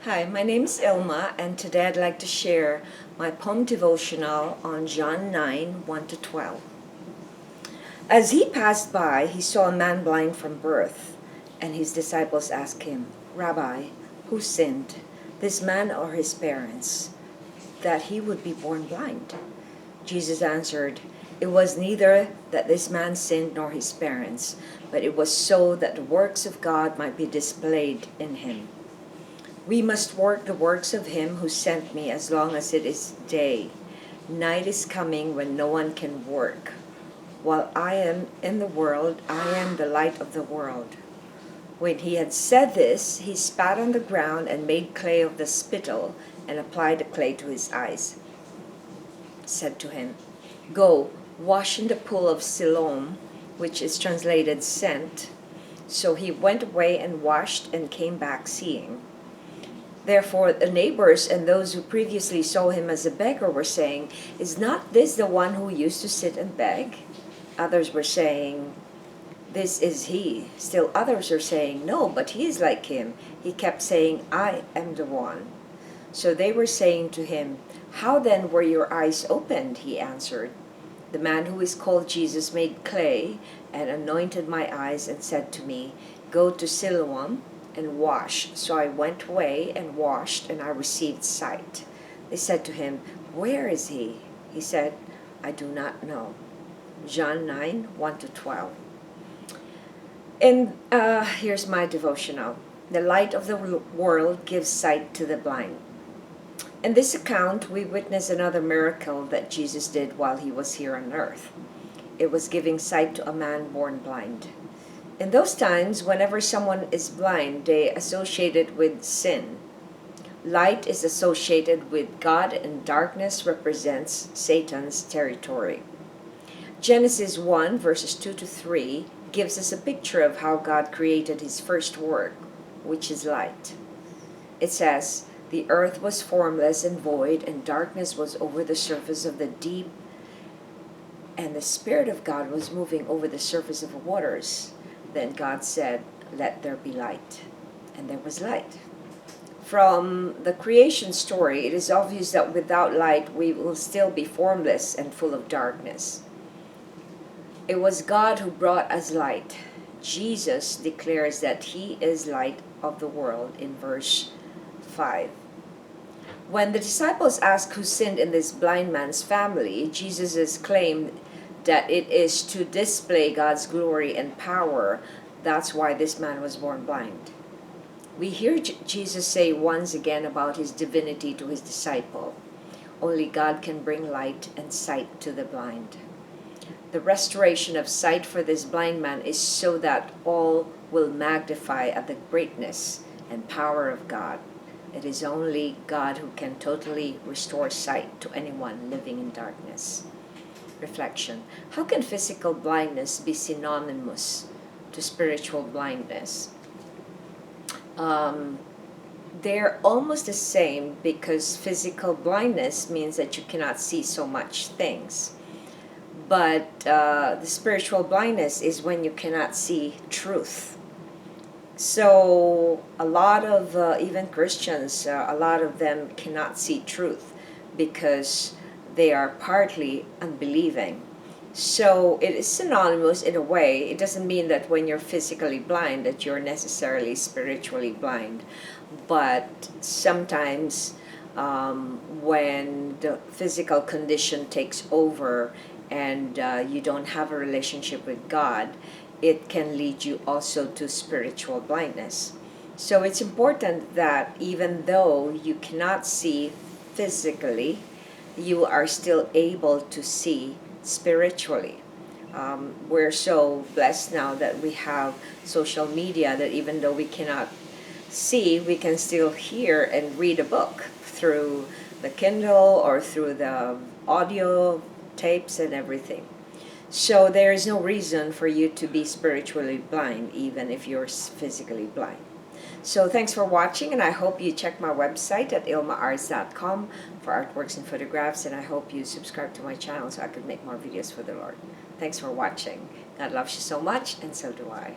Hi, my name is Ilma, and today I'd like to share my poem devotional on John 9, 1-12. As he passed by, he saw a man blind from birth, and his disciples asked him, "Rabbi, who sinned, this man or his parents, that he would be born blind?" Jesus answered, "It was neither that this man sinned nor his parents, but it was so that the works of God might be displayed in him. We must work the works of him who sent me as long as it is day. Night is coming when no one can work. While I am in the world, I am the light of the world." When he had said this, he spat on the ground and made clay of the spittle and applied the clay to his eyes. Said to him, "Go, wash in the pool of Siloam," which is translated sent. So he went away and washed and came back seeing. Therefore the neighbors and those who previously saw him as a beggar were saying, "Is not this the one who used to sit and beg?" Others were saying, "This is he." Still others are saying, "No, but he is like him." He kept saying, "I am the one." So they were saying to him, "How then were your eyes opened?" He answered, "The man who is called Jesus made clay and anointed my eyes and said to me, 'Go to Siloam and wash.' So I went away and washed, and I received sight." They said to him, "Where is he?" He said, "I do not know." John 9, 1-12. And here's my devotional. The light of the world gives sight to the blind. In this account, we witness another miracle that Jesus did while he was here on earth. It was giving sight to a man born blind. In those times, whenever someone is blind, they associate it with sin. Light is associated with God, and darkness represents Satan's territory. Genesis 1, verses 2-3 gives us a picture of how God created his first work, which is light. It says, "The earth was formless and void, and darkness was over the surface of the deep, and the Spirit of God was moving over the surface of the waters. Then God said, 'Let there be light.' And there was light." From the creation story, it is obvious that without light, we will still be formless and full of darkness. It was God who brought us light. Jesus declares that he is light of the world in verse 5. When the disciples asked who sinned in this blind man's family, Jesus' claimed that it is to display God's glory and power. That's why this man was born blind. We hear Jesus say once again about his divinity to his disciple. Only God can bring light and sight to the blind. The restoration of sight for this blind man is so that all will magnify at the greatness and power of God. It is only God who can totally restore sight to anyone living in darkness. Reflection. How can physical blindness be synonymous to spiritual blindness? They're almost the same, because physical blindness means that you cannot see so much things. But the spiritual blindness is when you cannot see truth. So a lot of even Christians, a lot of them cannot see truth because they are partly unbelieving. So it is synonymous in a way. It doesn't mean that when you're physically blind that you're necessarily spiritually blind. But sometimes when the physical condition takes over and you don't have a relationship with God, it can lead you also to spiritual blindness. So it's important that even though you cannot see physically, you are still able to see spiritually. We're so blessed now that we have social media that even though we cannot see, we can still hear and read a book through the Kindle or through the audio tapes and everything. So there is no reason for you to be spiritually blind, even if you're physically blind. So thanks for watching, and I hope you check my website at ilma'S.com for artworks and photographs, and I hope you subscribe to my channel so I could make more videos for the Lord. Thanks for watching. God loves you so much, and so do I.